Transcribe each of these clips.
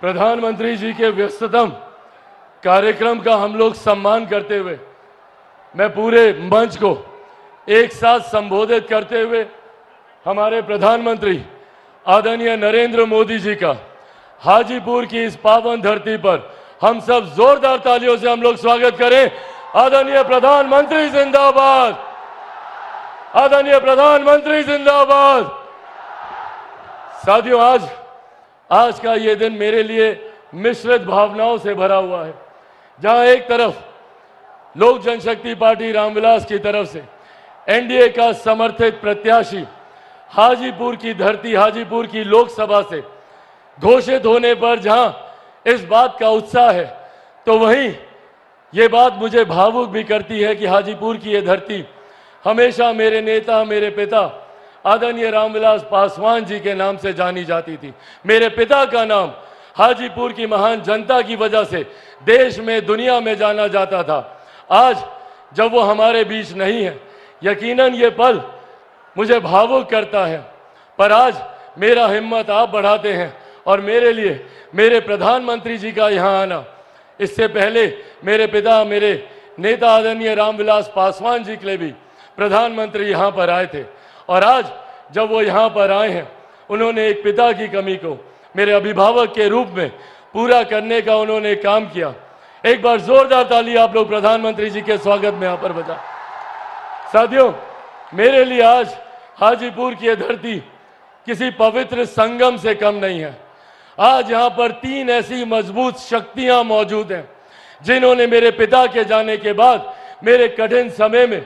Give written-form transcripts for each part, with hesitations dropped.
प्रधानमंत्री जी के व्यस्ततम कार्यक्रम का हम लोग सम्मान करते हुए मैं पूरे मंच को एक साथ संबोधित करते हुए हमारे प्रधानमंत्री आदरणीय नरेंद्र मोदी जी का हाजीपुर की इस पावन धरती पर हम सब जोरदार तालियों से हम लोग स्वागत करें। आदरणीय प्रधानमंत्री जिंदाबाद, आदरणीय प्रधानमंत्री जिंदाबाद। साथियों, आज का ये दिन मेरे लिए मिश्रित भावनाओं से भरा हुआ है, जहां एक तरफ लोक जनशक्ति पार्टी रामविलास की तरफ से एनडीए का समर्थित प्रत्याशी हाजीपुर की धरती, हाजीपुर की लोकसभा से घोषित होने पर जहां इस बात का उत्साह है, तो वहीं ये बात मुझे भावुक भी करती है कि हाजीपुर की ये धरती हमेशा मेरे नेता, मेरे पिता आदरणीय रामविलास पासवान जी के नाम से जानी जाती थी। मेरे पिता का नाम हाजीपुर की महान जनता की वजह से देश में, दुनिया में जाना जाता था। आज जब वो हमारे बीच नहीं है, यकीनन ये पल मुझे भावुक करता है, पर आज मेरा हिम्मत आप बढ़ाते हैं और मेरे लिए मेरे प्रधानमंत्री जी का यहाँ आना, इससे पहले मेरे पिता, मेरे नेता आदरणीय रामविलास पासवान जी के लिए भी प्रधानमंत्री यहाँ पर आए थे, और आज जब वो यहाँ पर आए हैं, उन्होंने एक पिता की कमी को मेरे अभिभावक के रूप में पूरा करने का उन्होंने काम किया। एक बार जोरदार ताली आप लोग प्रधानमंत्री जी के स्वागत में यहाँ पर बजा। साथियों, मेरे लिए आज हाजीपुर की धरती किसी पवित्र संगम से कम नहीं है। आज यहाँ पर 3 ऐसी मजबूत शक्तियां मौजूद हैं, जिन्होंने मेरे पिता के जाने के बाद मेरे कठिन समय में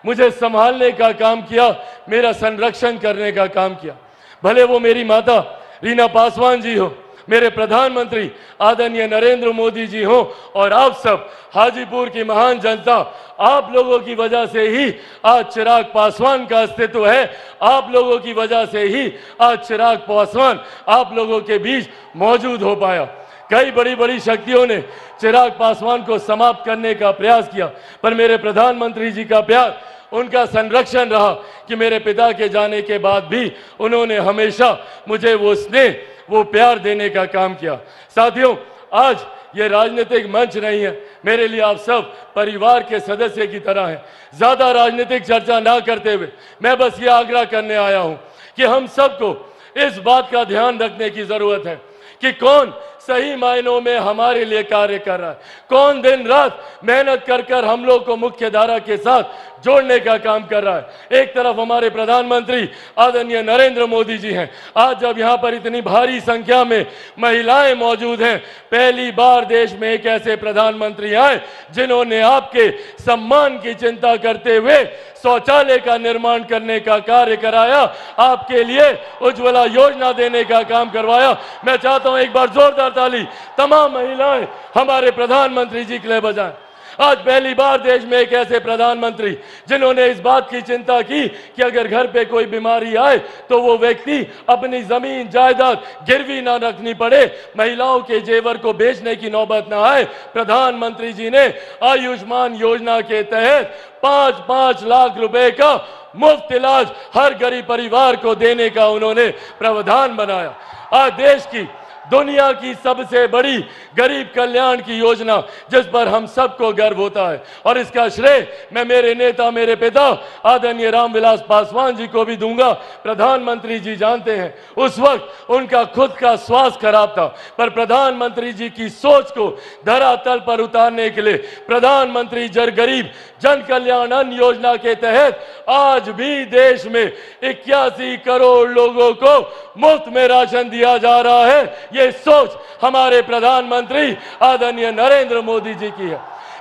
मुझे संभालने का काम किया, मेरा संरक्षण करने का काम किया। भले वो मेरी माता रीना पासवान जी हो, मेरे प्रधानमंत्री आदरणीय नरेंद्र मोदी जी हो, और आप सब हाजीपुर की महान जनता, आप लोगों की वजह से ही आज चिराग पासवान का अस्तित्व है। आप लोगों की वजह से ही आज चिराग पासवान आप लोगों के बीच मौजूद हो पाया। कई बड़ी बड़ी शक्तियों ने चिराग पासवान को समाप्त करने का प्रयास किया, पर मेरे प्रधानमंत्री जी का प्यार, उनका संरक्षण रहा कि मेरे पिता के जाने के बाद भी उन्होंने हमेशा मुझे वो स्नेह, वो प्यार देने का काम किया। साथियों, आज ये राजनीतिक मंच नहीं है, मेरे लिए आप सब परिवार के सदस्य की तरह हैं। ज्यादा राजनीतिक चर्चा ना करते हुए मैं बस ये आग्रह करने आया हूं कि हम सबको इस बात का ध्यान रखने की जरूरत है कि कौन सही मायनों में हमारे लिए कार्य कर रहा है, कौन दिन रात मेहनत कर कर हम लोग को मुख्य धारा के साथ जोड़ने का काम कर रहा है। एक तरफ हमारे प्रधानमंत्री आदरणीय नरेंद्र मोदी जी हैं। आज जब यहाँ पर इतनी भारी संख्या में महिलाएं मौजूद हैं, पहली बार देश में एक ऐसे प्रधानमंत्री आए जिन्होंने आपके सम्मान की चिंता करते हुए शौचालय का निर्माण करने का कार्य कराया, आपके लिए उज्ज्वला योजना देने का काम करवाया। मैं चाहता हूं एक बार जोरदार ताली तमाम महिलाएं हमारे प्रधानमंत्री जी के लिए बजाएं। आज पहली बार देश में एक ऐसे प्रधानमंत्री जिन्होंने इस बात की चिंता की कि अगर घर पे कोई बीमारी आए तो वो व्यक्ति अपनी जमीन जायदाद गिरवी ना रखनी पड़े, महिलाओं के जेवर को बेचने की नौबत ना आए। प्रधानमंत्री जी ने आयुष्मान योजना के तहत 5-5 लाख रुपए का मुफ्त इलाज हर गरीब परिवार को देने का उन्होंने प्रावधान बनाया। आज देश की, दुनिया की सबसे बड़ी गरीब कल्याण की योजना जिस पर हम सबको गर्व होता है, और इसका श्रेय मैं मेरे नेता, मेरे पिता आदरणीय रामविलास पासवान जी को भी दूंगा। प्रधानमंत्री जी जानते हैं, उस वक्त उनका खुद का स्वास्थ्य खराब था, पर प्रधानमंत्री जी की सोच को धरातल पर उतारने के लिए प्रधानमंत्री गरीब जन कल्याण अन्न योजना के तहत आज भी देश में 81 करोड़ लोगों को मुफ्त में राशन दिया जा रहा है। ये सोच हमारे प्रधानमंत्री आदरणीय नरेंद्र मोदी जी की है।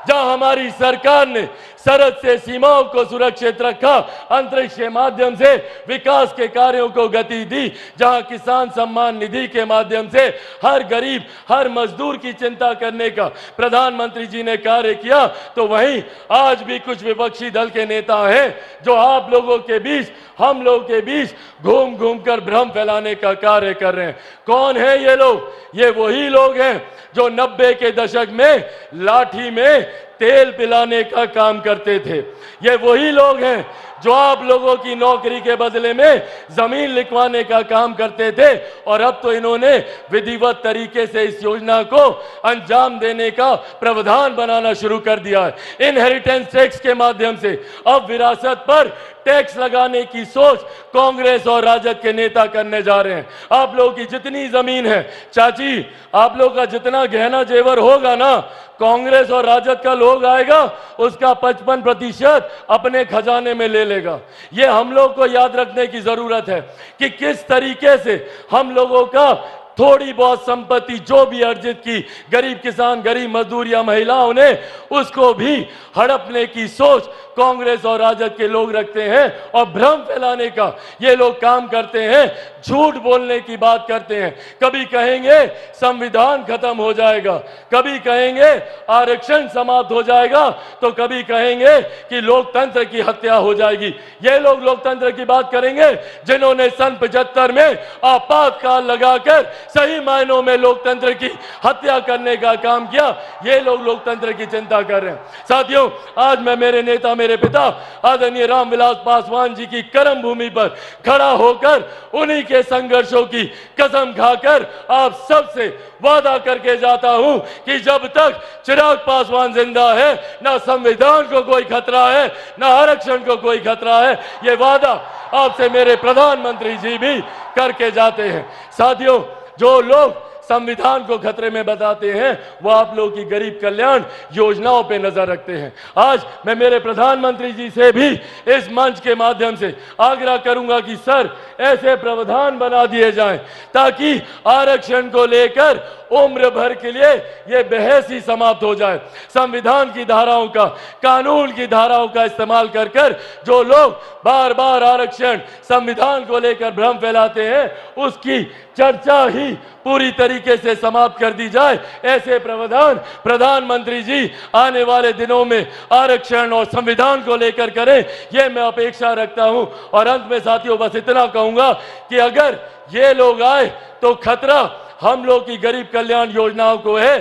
जहां हमारी सरकार ने सरहद से सीमाओं को सुरक्षित रखा, अंतरिक्ष के माध्यम से विकास के कार्यों को गति दी, जहां किसान सम्मान निधि के माध्यम से हर गरीब, हर मजदूर की चिंता करने का प्रधानमंत्री जी ने कार्य किया, तो वहीं आज भी कुछ विपक्षी दल के नेता हैं जो आप लोगों के बीच, हम लोगों के बीच घूम घूम कर भ्रम फैलाने का कार्य कर रहे हैं। कौन है ये लोग? ये वही लोग हैं जो 90 के दशक में लाठी में तेल पिलाने का काम करते थे। ये वही लोग हैं जो आप लोगों की नौकरी के बदले में जमीन लिखवाने का काम करते थे, और अब तो इन्होंने विधिवत तरीके से इस योजना को अंजाम देने का प्रावधान बनाना शुरू कर दिया है। इनहेरिटेंस टैक्स के माध्यम से अब विरासत पर टैक्स लगाने की सोच कांग्रेस और राजद के नेता करने जा रहे हैं। आप लोगों की जितनी जमीन है चाची, आप लोगों का जितना गहना जेवर होगा ना, कांग्रेस और राजद का लोग आएगा उसका 55% अपने खजाने में ले लेगा। ये हम लोग को याद रखने की जरूरत है कि किस तरीके से हम लोगों का थोड़ी बहुत संपत्ति जो भी अर्जित की गरीब किसान, गरीब मजदूर या महिलाओं ने, उसको भी हड़पने की सोच कांग्रेस और राजद के लोग रखते हैं और भ्रम फैलाने का ये लोग काम करते हैं, झूठ बोलने की बात करते हैं। कभी कहेंगे संविधान खत्म हो जाएगा, कभी कहेंगे आरक्षण समाप्त हो जाएगा, तो कभी कहेंगे कि लोकतंत्र की हत्या हो जाएगी। ये लोग लोकतंत्र की बात करेंगे जिन्होंने सन 75 में आपातकाल लगाकर सही मायनों में लोकतंत्र की हत्या करने का काम किया। ये लोग लोकतंत्र की चिंता कर रहे हैं। साथियों, आज मैं मेरे नेता, मेरे पिता आदरणीय रामविलास पासवान जी की कर्म भूमि पर खड़ा होकर उन्हीं के संघर्षों की कसम खाकर आप सबसे वादा करके जाता हूं कि जब तक चिराग पासवान जिंदा है, ना संविधान को कोई खतरा है, ना आरक्षण को कोई खतरा है। ये वादा आपसे मेरे प्रधानमंत्री जी भी करके जाते हैं। साथियों, जो लोग संविधान को खतरे में बताते हैं वो आप लोगों की गरीब कल्याण योजनाओं पे नजर रखते हैं। आज मैं मेरे प्रधानमंत्री जी से भी इस मंच के माध्यम से आग्रह करूंगा कि सर, ऐसे प्रावधान बना दिए जाएं ताकि आरक्षण को लेकर उम्र भर के लिए ये बहस ही समाप्त हो जाए। संविधान की धाराओं का, कानून की धाराओं का इस्तेमाल कर कर जो लोग बार बार आरक्षण, संविधान को लेकर भ्रम फैलाते हैं, उसकी चर्चा ही पूरी तरीके से समाप्त कर दी जाए। ऐसे प्रावधान प्रधानमंत्री जी आने वाले दिनों में आरक्षण और संविधान को लेकर करें, यह मैं अपेक्षा रखता हूं। और अंत में साथियों बस इतना कहूंगा कि अगर ये लोग आए तो खतरा हम लोग की गरीब कल्याण योजनाओं को है।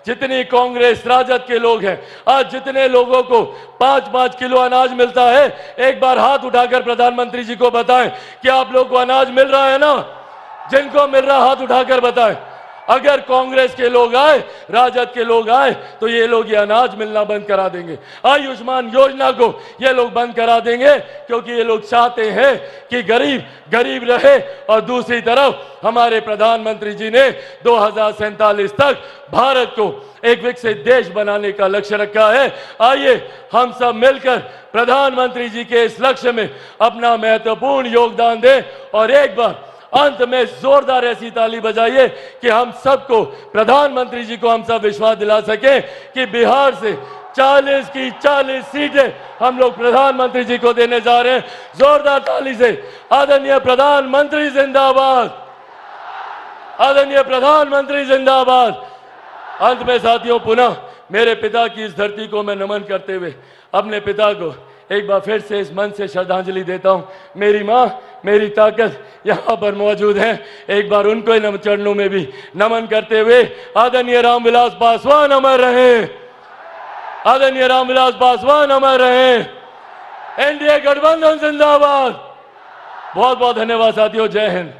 जितनी कांग्रेस राजद के लोग हैं, आज जितने लोगों को 5-5 किलो अनाज मिलता है, एक बार हाथ उठाकर प्रधानमंत्री जी को बताएं कि आप लोग को अनाज मिल रहा है ना? जिनको मिल रहा हाथ उठाकर बताएं। अगर कांग्रेस के लोग आए, राजद के लोग आए, तो ये लोग ये अनाज मिलना बंद करा देंगे। आयुष्मान योजना को ये लोग बंद करा देंगे, क्योंकि ये लोग चाहते हैं कि गरीब गरीब रहे। और दूसरी तरफ हमारे प्रधानमंत्री जी ने 2047 तक भारत को एक विकसित देश बनाने का लक्ष्य रखा है। आइए हम सब मिलकर प्रधानमंत्री जी के इस लक्ष्य में अपना महत्वपूर्ण योगदान दें। और एक बार अंत में जोरदार ऐसी ताली बजाइए कि हम सबको, प्रधानमंत्री जी को हम सब विश्वास दिला सके कि बिहार से 40 की 40 सीटें हम लोग प्रधानमंत्री जी को देने जा रहे हैं। जोरदार ताली से आदरणीय प्रधानमंत्री जिंदाबाद, आदरणीय प्रधानमंत्री जिंदाबाद। अंत में साथियों, पुनः मेरे पिता की इस धरती को मैं नमन करते हुए अपने पिता को एक बार फिर से इस मन से श्रद्धांजलि देता हूं। मेरी मां, मेरी ताकत यहां पर मौजूद है, एक बार उनको इन चरणों में भी नमन करते हुए आदरणीय रामविलास पासवान अमर रहे, आदरणीय रामविलास पासवान अमर रहे, एनडीए गठबंधन जिंदाबाद। बहुत बहुत धन्यवाद साथियों, जय हिंद।